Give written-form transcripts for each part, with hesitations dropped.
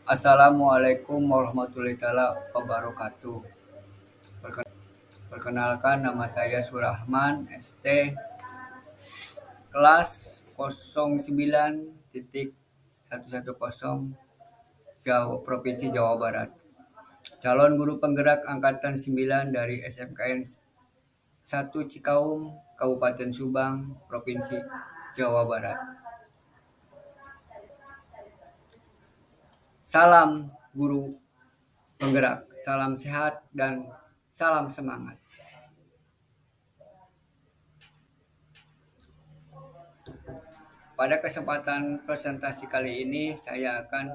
Assalamualaikum warahmatullahi wabarakatuh. Perkenalkan nama saya Surahman ST kelas 09.110 Provinsi Jawa Barat. Calon guru penggerak angkatan 9 dari SMKN 1 Cikaum, Kabupaten Subang, Provinsi Jawa Barat. Salam guru penggerak, salam sehat dan salam semangat. Pada kesempatan presentasi kali ini saya akan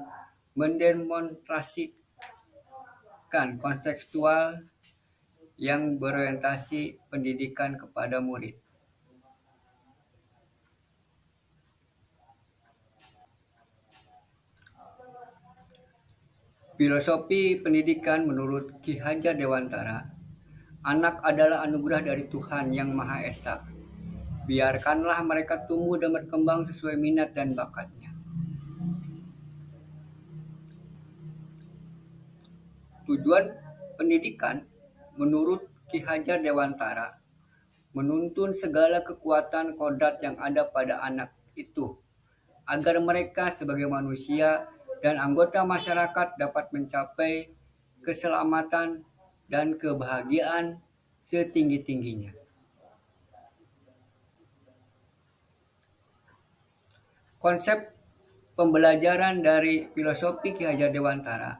mendemonstrasikan kontekstual yang berorientasi pendidikan kepada murid. Filosofi pendidikan menurut Ki Hajar Dewantara, anak adalah anugerah dari Tuhan Yang Maha Esa. Biarkanlah mereka tumbuh dan berkembang sesuai minat dan bakatnya. Tujuan pendidikan menurut Ki Hajar Dewantara menuntun segala kekuatan kodrat yang ada pada anak itu agar mereka sebagai manusia dan anggota masyarakat dapat mencapai keselamatan dan kebahagiaan setinggi-tingginya. Konsep pembelajaran dari filosofi Ki Hajar Dewantara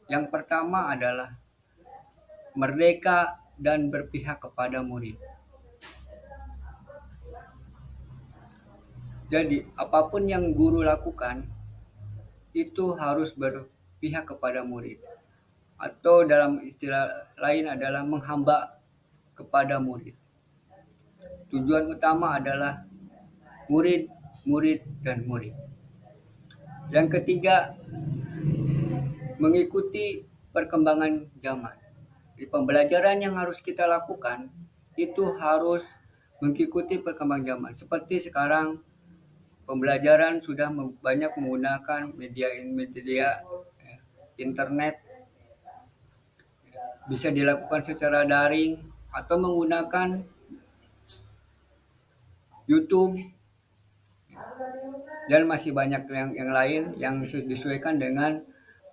yang pertama adalah merdeka dan berpihak kepada murid. Jadi, apapun yang guru lakukan itu harus berpihak kepada murid. Atau dalam istilah lain adalah menghamba kepada murid. Tujuan utama adalah murid, murid, dan murid. Yang ketiga, mengikuti perkembangan zaman. Di pembelajaran yang harus kita lakukan itu harus mengikuti perkembangan zaman. Seperti sekarang pembelajaran sudah banyak menggunakan media internet, bisa dilakukan secara daring atau menggunakan YouTube dan masih banyak yang lain yang disesuaikan dengan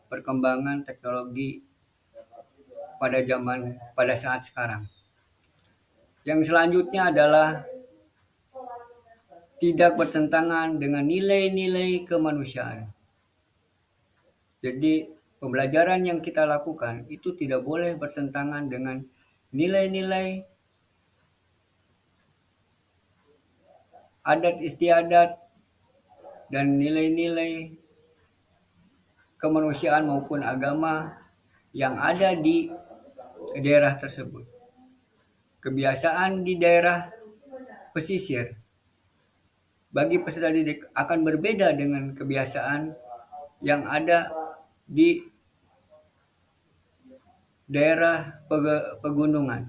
perkembangan teknologi pada saat sekarang. Yang selanjutnya adalah tidak bertentangan dengan nilai-nilai kemanusiaan. Jadi pembelajaran yang kita lakukan itu tidak boleh bertentangan dengan nilai-nilai adat istiadat dan nilai-nilai kemanusiaan maupun agama yang ada di daerah tersebut. Kebiasaan di daerah pesisir bagi peserta didik akan berbeda dengan kebiasaan yang ada di daerah pegunungan.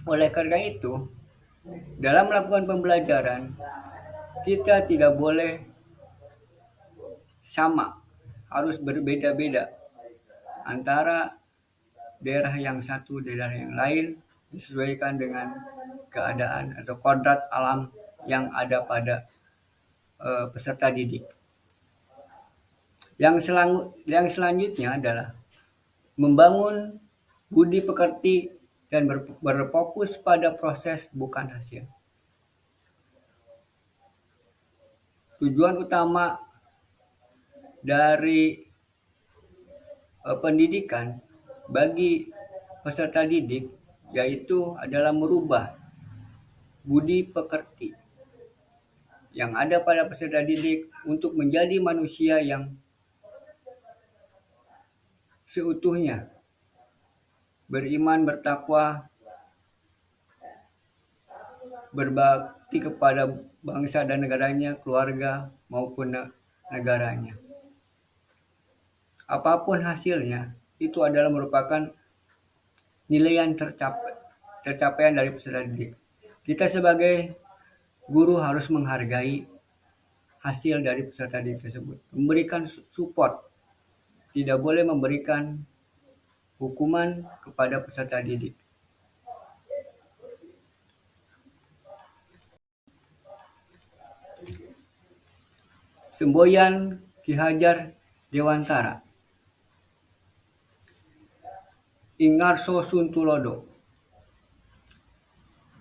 Oleh karena itu, dalam melakukan pembelajaran, kita tidak boleh sama, harus berbeda-beda antara daerah yang satu dan daerah yang lain disesuaikan dengan keadaan atau kodrat alam yang ada pada peserta didik. Yang selanjutnya adalah membangun budi pekerti dan berfokus pada proses bukan hasil. Tujuan utama dari pendidikan bagi peserta didik yaitu adalah merubah budi pekerti yang ada pada peserta didik untuk menjadi manusia yang seutuhnya, beriman, bertakwa, berbakti kepada bangsa dan negaranya, keluarga maupun negaranya. Apapun hasilnya, itu adalah merupakan nilaian tercapaian dari peserta didik. Kita sebagai guru harus menghargai hasil dari peserta didik tersebut. Memberikan support, tidak boleh memberikan hukuman kepada peserta didik. Semboyan Ki Hajar Dewantara, Ingarso Suntulodo.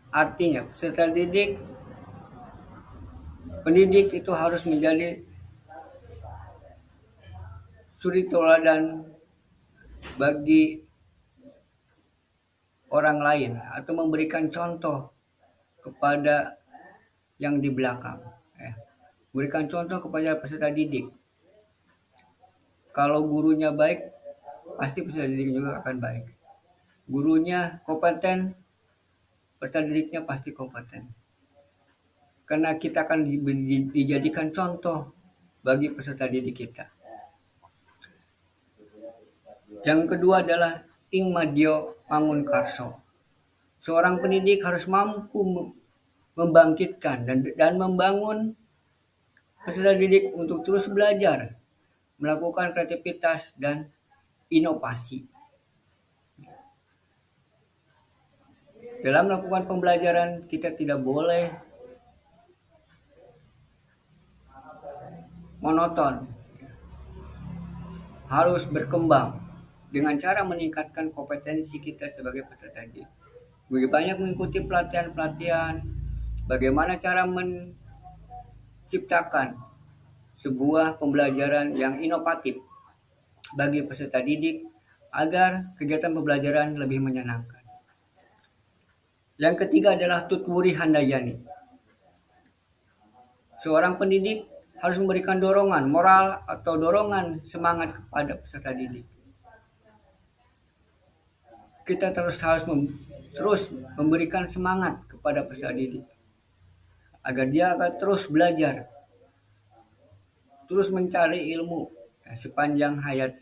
Artinya peserta didik, pendidik itu harus menjadi suri teladan bagi orang lain atau memberikan contoh kepada yang di belakang. Berikan contoh kepada peserta didik. Kalau gurunya baik, pasti peserta didik juga akan baik. Gurunya kompeten, peserta didiknya pasti kompeten. Karena kita akan dijadikan contoh bagi peserta didik kita. Yang kedua adalah Ing Madyo Mangunkarso. Seorang pendidik harus mampu membangkitkan dan membangun peserta didik untuk terus belajar, melakukan kreativitas dan inovasi. Dalam melakukan pembelajaran, kita tidak boleh monoton, harus berkembang dengan cara meningkatkan kompetensi kita sebagai peserta didik. Lebih banyak mengikuti pelatihan-pelatihan, bagaimana cara menciptakan sebuah pembelajaran yang inovatif bagi peserta didik agar kegiatan pembelajaran lebih menyenangkan. Yang ketiga adalah Tutwuri Handayani. Seorang pendidik harus memberikan dorongan moral atau dorongan semangat kepada peserta didik. Kita harus memberikan semangat kepada peserta didik agar dia akan terus belajar, terus mencari ilmu sepanjang hayat.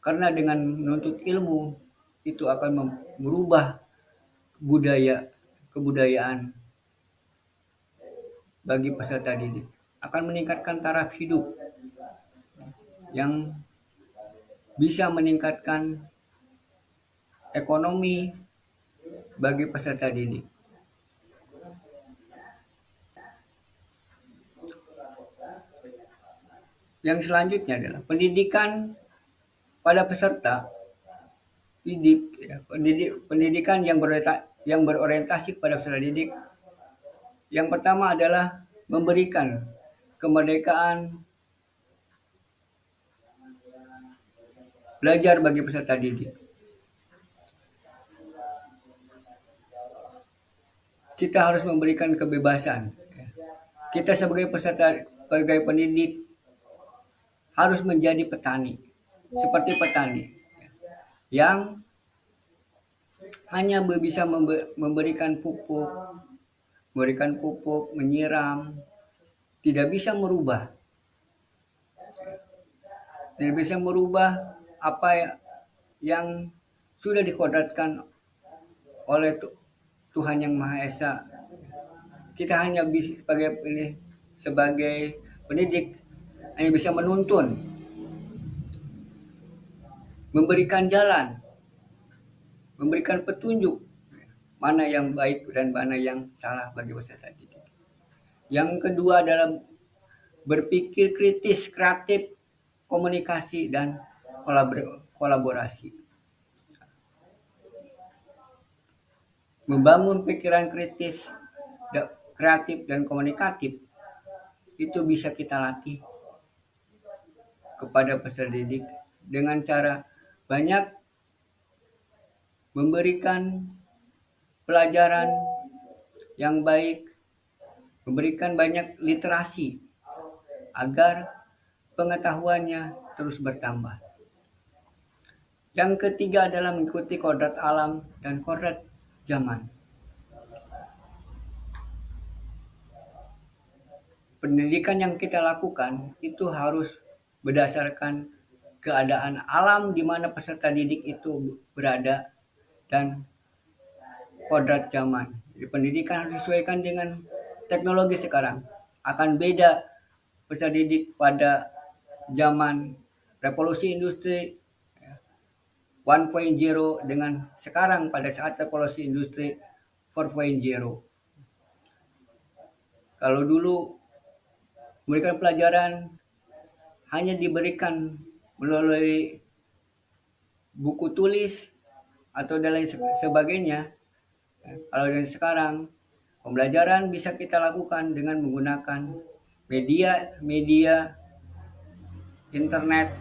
Karena dengan menuntut ilmu itu akan merubah kebudayaan bagi peserta didik, akan meningkatkan taraf hidup yang bisa meningkatkan ekonomi bagi peserta didik. Yang selanjutnya adalah pendidikan pada peserta didik, pendidikan yang berorientasi kepada peserta didik. Yang pertama adalah memberikan kemerdekaan belajar bagi peserta didik. Kita harus memberikan kebebasan. Kita sebagai pendidik harus menjadi petani, seperti petani yang hanya bisa memberikan pupuk, menyiram, tidak bisa merubah apa yang sudah dikodratkan oleh Tuhan Yang Maha Esa. Kita hanya bisa sebagai pendidik hanya bisa menuntun, memberikan jalan, memberikan petunjuk mana yang baik dan mana yang salah bagi peserta didik. Yang kedua adalah berpikir kritis, kreatif, komunikasi dan kolaborasi. Membangun pikiran kritis, kreatif dan komunikatif itu bisa kita latih kepada peserta didik dengan cara banyak memberikan pelajaran yang baik, memberikan banyak literasi agar pengetahuannya terus bertambah. Yang ketiga adalah mengikuti kodrat alam dan kodrat zaman. Pendidikan yang kita lakukan itu harus berdasarkan keadaan alam di mana peserta didik itu berada dan kodrat zaman. Jadi pendidikan harus disesuaikan dengan teknologi sekarang. Akan beda peserta didik pada zaman revolusi industri 1.0 dengan sekarang pada saat revolusi industri 4.0. Kalau dulu memberikan pelajaran hanya diberikan melalui buku tulis atau dan lain sebagainya. Kalau dari sekarang, pembelajaran bisa kita lakukan dengan menggunakan media internet,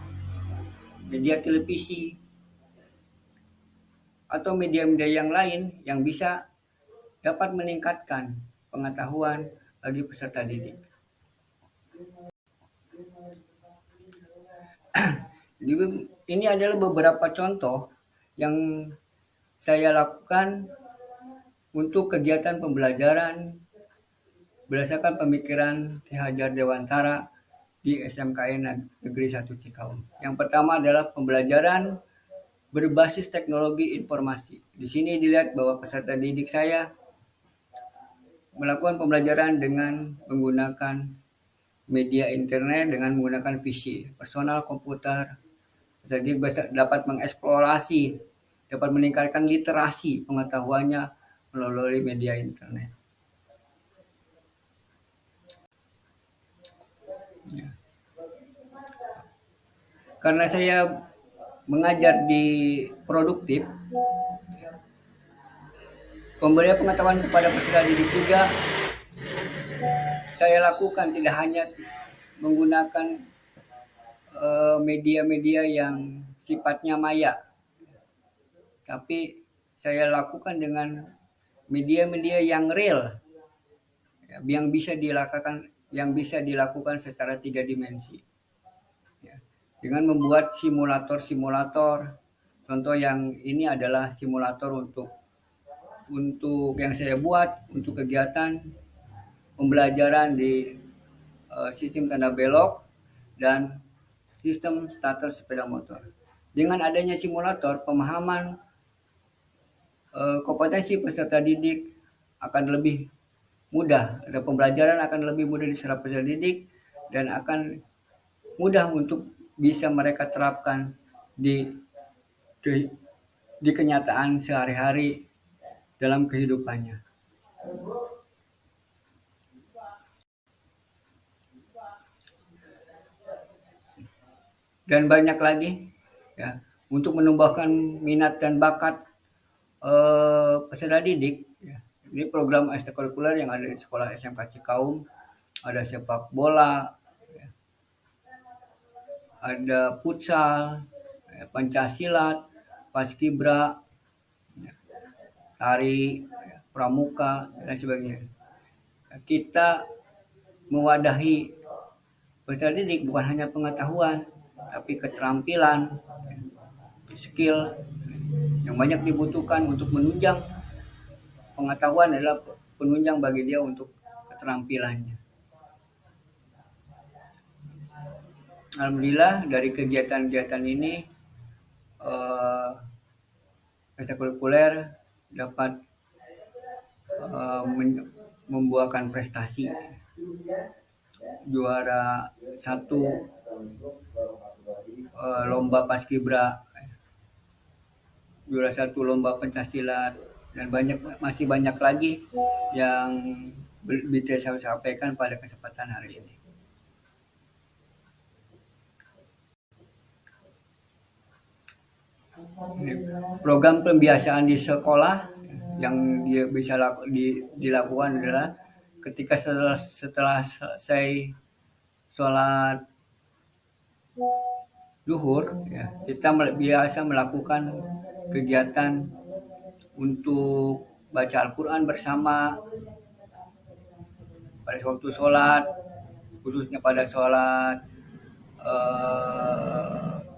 media televisi, atau media-media yang lain yang bisa dapat meningkatkan pengetahuan bagi peserta didik. Ini adalah beberapa contoh yang saya lakukan untuk kegiatan pembelajaran berdasarkan pemikiran Ki Hajar Dewantara di SMKN Negeri 1 Cikaum. Yang pertama adalah pembelajaran berbasis teknologi informasi. Di sini dilihat bahwa peserta didik saya melakukan pembelajaran dengan menggunakan media internet, dengan menggunakan PC, personal komputer. Jadi dapat mengeksplorasi, dapat meningkatkan literasi pengetahuannya melalui media internet. Ya. Karena saya mengajar di produktif, pemberian pengetahuan kepada peserta didik juga saya lakukan tidak hanya menggunakan media-media yang sifatnya maya, tapi saya lakukan dengan media-media yang real, yang bisa dilakukan secara 3 dimensi. Ya. Dengan membuat simulator-simulator. Contoh yang ini adalah simulator untuk yang saya buat untuk kegiatan pembelajaran di sistem tanda belok dan sistem starter sepeda motor. Dengan adanya simulator, pemahaman kompetensi peserta didik akan lebih mudah, atau pembelajaran akan lebih mudah diserap peserta didik dan akan mudah untuk bisa mereka terapkan di kenyataan sehari-hari dalam kehidupannya. Dan banyak lagi ya untuk menumbuhkan minat dan bakat peserta didik. Ya. Ini program ekstrakurikuler yang ada di sekolah SMK Cikaum, ada sepak bola, ya. Ada futsal, ya, pencaksilat, paskibra, ya, tari, ya, pramuka dan sebagainya. Kita mewadahi peserta didik bukan hanya pengetahuan, tapi keterampilan, skill yang banyak dibutuhkan untuk menunjang pengetahuan adalah penunjang bagi dia untuk keterampilannya. Alhamdulillah dari kegiatan-kegiatan ini ekstrakurikuler dapat membuahkan prestasi. Juara 1 lomba paskibra, juara 1 lomba pencaksilat, dan masih banyak lagi yang bisa saya sampaikan pada kesempatan hari ini. Program pembiasaan di sekolah yang dia bisa dilakukan adalah ketika setelah selesai sholat zuhur, ya, kita biasa melakukan kegiatan untuk baca Al-Quran bersama pada waktu sholat, khususnya pada sholat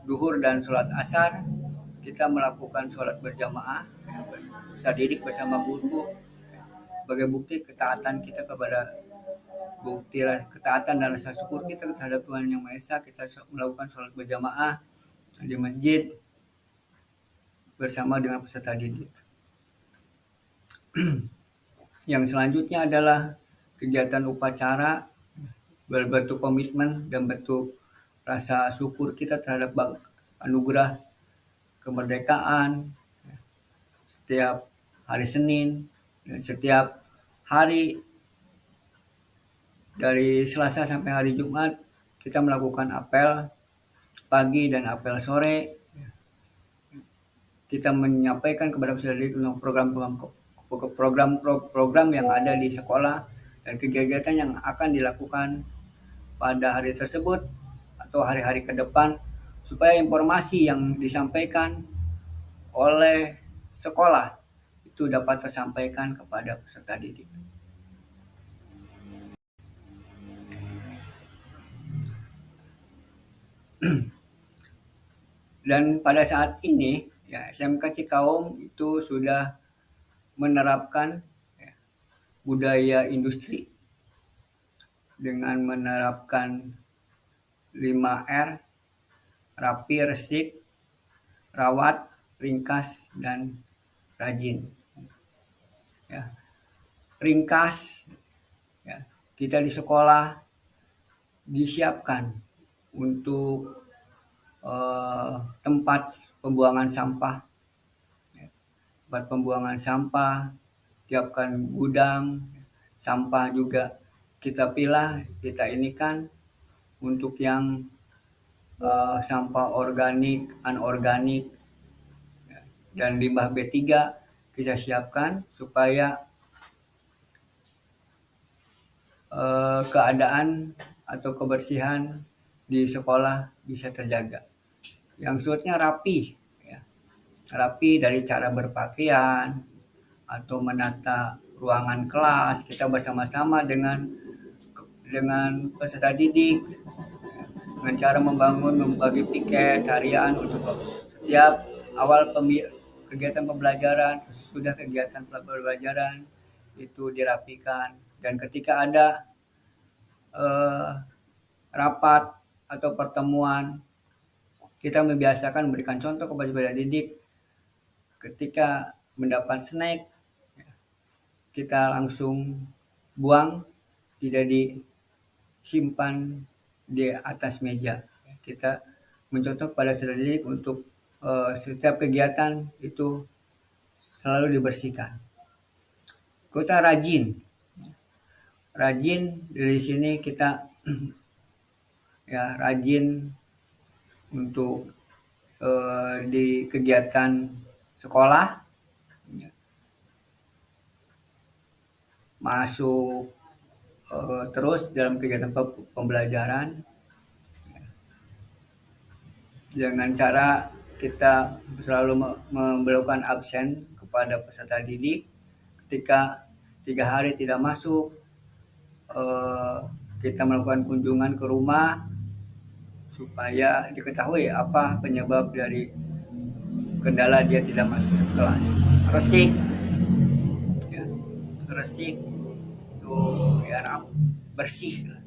zuhur dan sholat asar. Kita melakukan sholat berjamaah, peserta didik bersama guru, sebagai bukti ketaatan kita ketaatan dan rasa syukur kita terhadap Tuhan Yang Maha Esa. Kita melakukan sholat berjamaah di masjid bersama dengan peserta didik. Yang selanjutnya adalah kegiatan upacara berbentuk komitmen dan bentuk rasa syukur kita terhadap anugerah kemerdekaan setiap hari Senin dan setiap hari dari Selasa sampai hari Jumat kita melakukan apel pagi dan apel sore. Kita menyampaikan kepada peserta didik tentang program-program yang ada di sekolah dan kegiatan yang akan dilakukan pada hari tersebut atau hari-hari ke depan supaya informasi yang disampaikan oleh sekolah itu dapat tersampaikan kepada peserta didik. Dan pada saat ini ya, SMK Cikaum itu sudah menerapkan ya, budaya industri dengan menerapkan 5R, rapi, resik, rawat, ringkas, dan rajin. Ya. Ringkas, ya, kita di sekolah disiapkan untuk tempat pembuangan sampah, tempat pembuangan sampah, siapkan gudang, sampah juga kita pilah, kita inikan untuk yang sampah organik, anorganik, dan limbah B3 kita siapkan supaya keadaan atau kebersihan di sekolah bisa terjaga. Yang surutnya rapi, ya. Rapi dari cara berpakaian atau menata ruangan kelas kita bersama-sama dengan peserta didik dengan cara membagi piket harian untuk setiap awal kegiatan pembelajaran, sudah kegiatan pembelajaran itu dirapikan, dan ketika ada rapat atau pertemuan kita membiasakan memberikan contoh kepada peserta didik ketika mendapat snack kita langsung buang, tidak disimpan di atas meja. Kita mencontoh kepada peserta didik untuk setiap kegiatan itu selalu dibersihkan. Kita rajin dari sini kita ya rajin untuk di kegiatan sekolah, masuk terus dalam kegiatan pembelajaran dengan cara kita selalu memberikan absen kepada peserta didik ketika 3 hari tidak masuk, kita melakukan kunjungan ke rumah supaya diketahui apa penyebab dari kendala dia tidak masuk kelas. Resik, ya, resik itu ya bersih. Ya.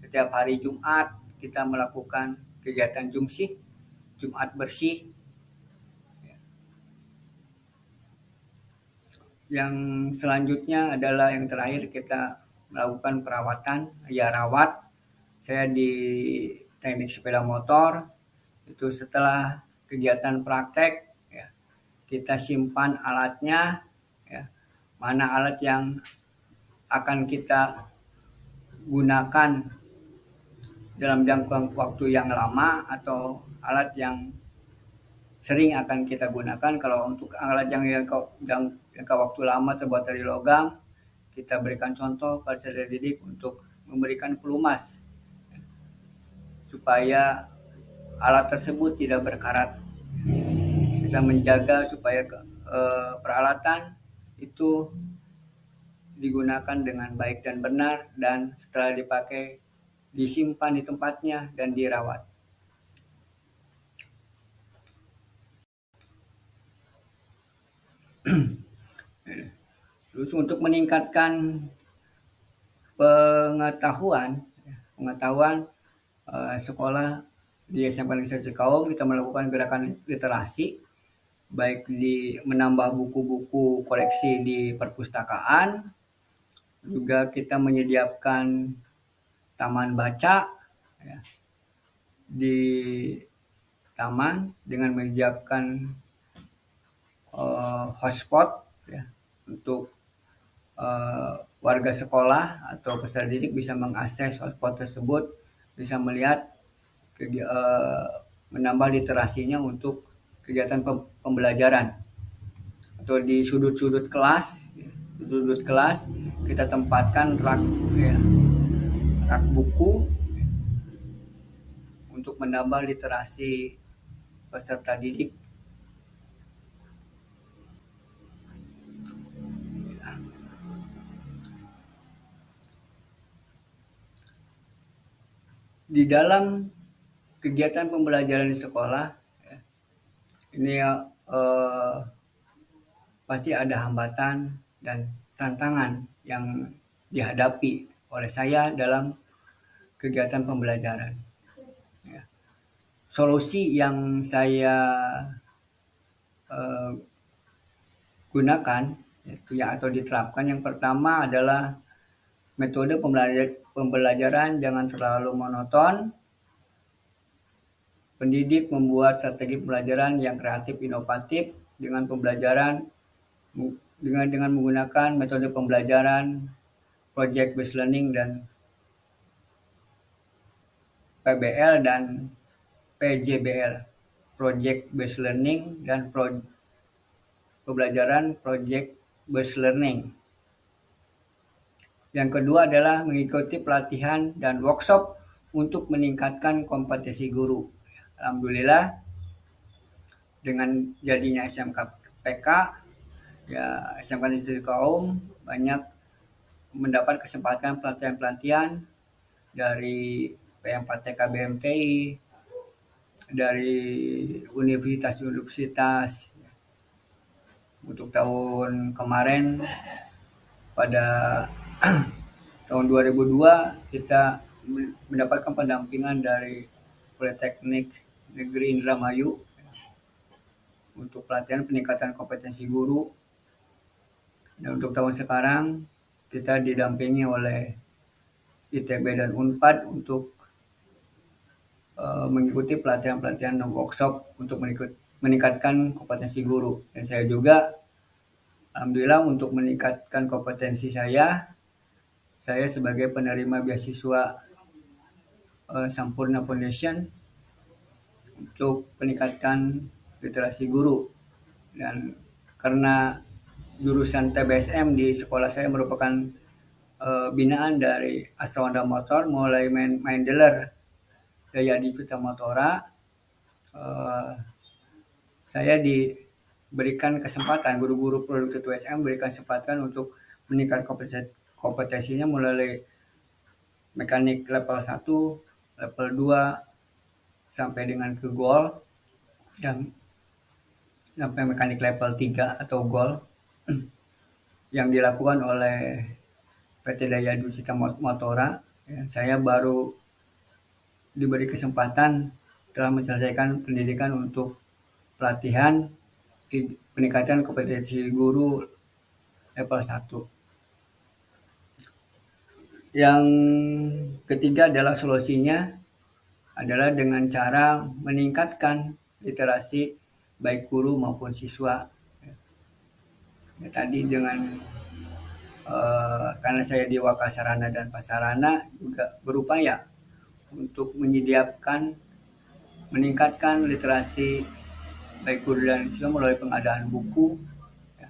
Setiap hari Jumat kita melakukan kegiatan Jumsih, Jumat bersih. Yang selanjutnya adalah yang terakhir kita melakukan perawatan, ya rawat. Saya di teknik sepeda motor, itu setelah kegiatan praktek, ya, kita simpan alatnya, ya, mana alat yang akan kita gunakan dalam jangka waktu yang lama atau alat yang sering akan kita gunakan. Kalau untuk alat yang jangka waktu lama terbuat dari logam, kita berikan contoh pada peserta didik untuk memberikan pelumas supaya alat tersebut tidak berkarat. Kita menjaga supaya peralatan itu digunakan dengan baik dan benar, dan setelah dipakai disimpan di tempatnya dan dirawat. Terus untuk meningkatkan pengetahuan sekolah di SMK Negeri Cikaum, kita melakukan gerakan literasi, baik di menambah buku-buku koleksi di perpustakaan juga kita menyediakan taman baca ya, di taman dengan menyiapkan hotspot ya, untuk warga sekolah atau peserta didik bisa mengakses hotspot tersebut, bisa melihat menambah literasinya untuk kegiatan pembelajaran. Atau di sudut-sudut kelas, kita tempatkan rak buku untuk menambah literasi peserta didik. Di dalam kegiatan pembelajaran di sekolah ya, ini pasti ada hambatan dan tantangan yang dihadapi oleh saya dalam kegiatan pembelajaran. Ya. Solusi yang saya gunakan atau diterapkan, yang pertama adalah metode pembelajaran jangan terlalu monoton. Pendidik membuat strategi pembelajaran yang kreatif inovatif dengan menggunakan metode pembelajaran project based learning dan PBL dan PJBL, project based learning dan pembelajaran project based learning. Yang kedua adalah mengikuti pelatihan dan workshop untuk meningkatkan kompetensi guru. Alhamdulillah dengan jadinya SMK PK ya, SMK Negeri Kaum banyak mendapat kesempatan pelatihan-pelatihan dari P4TK BMTI, dari universitas-universitas. Untuk tahun kemarin pada tahun 2002 kita mendapatkan pendampingan dari Politeknik Negeri Indramayu untuk pelatihan peningkatan kompetensi guru. Dan untuk tahun sekarang kita didampingi oleh ITB dan Unpad untuk mengikuti pelatihan-pelatihan dan workshop untuk meningkatkan kompetensi guru. Dan saya juga alhamdulillah untuk meningkatkan kompetensi saya sebagai penerima beasiswa Sampurna Foundation untuk meningkatkan literasi guru. Dan karena jurusan TBSM di sekolah saya merupakan binaan dari Astrawanda Motor, mulai main dealer Daya Dipita Motora, saya diberikan kesempatan, guru-guru produk TWSM berikan kesempatan untuk meningkatkan kompetensinya melalui mekanik level 1, level 2, sampai dengan ke Gold, dan sampai mekanik level 3 atau Gold yang dilakukan oleh PT Daya Dipita Motora. Ya, saya baru diberi kesempatan telah menyelesaikan pendidikan untuk pelatihan peningkatan kompetensi guru level 1. Yang ketiga adalah solusinya adalah dengan cara meningkatkan literasi baik guru maupun siswa. Ya, tadi dengan karena saya di Wakasarana dan Pasarana juga berupaya untuk meningkatkan literasi baik guru dan siswa melalui pengadaan buku ya,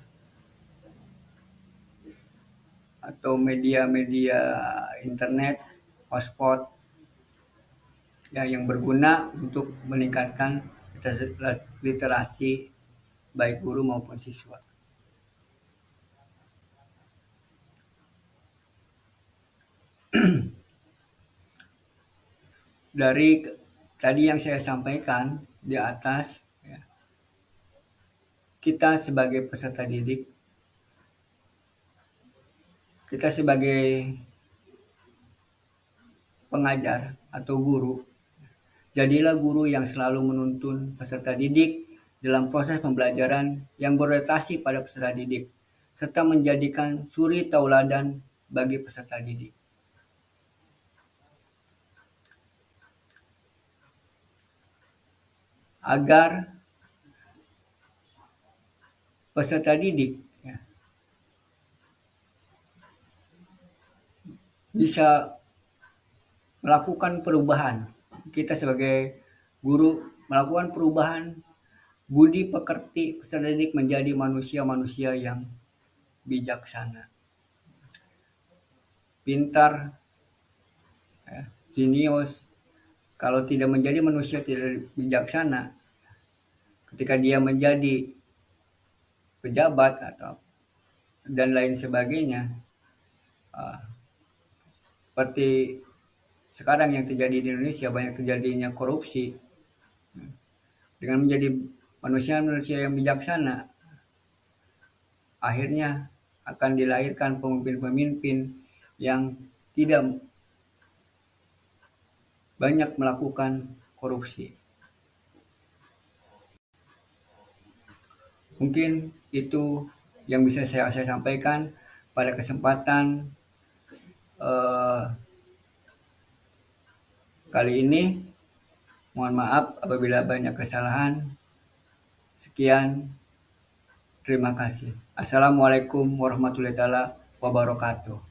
atau media-media internet, hotspot ya, yang berguna untuk meningkatkan literasi baik guru maupun siswa. Dari tadi yang saya sampaikan di atas ya, kita sebagai peserta didik, kita sebagai pengajar atau guru, jadilah guru yang selalu menuntun peserta didik dalam proses pembelajaran yang berorientasi pada peserta didik, serta menjadikan suri tauladan bagi peserta didik. Agar peserta didik ya, bisa melakukan perubahan. Kita sebagai guru melakukan perubahan budi pekerti peserta didik menjadi manusia-manusia yang bijaksana, pintar, ya, jenius. Kalau tidak menjadi manusia tidak bijaksana, ketika dia menjadi pejabat atau dan lain sebagainya, seperti sekarang yang terjadi di Indonesia, banyak terjadinya korupsi. Dengan menjadi manusia-manusia yang bijaksana, akhirnya akan dilahirkan pemimpin-pemimpin yang tidak banyak melakukan korupsi. Mungkin itu yang bisa saya sampaikan pada kesempatan kali ini. Mohon maaf apabila banyak kesalahan. Sekian, terima kasih. Assalamualaikum warahmatullahi wabarakatuh.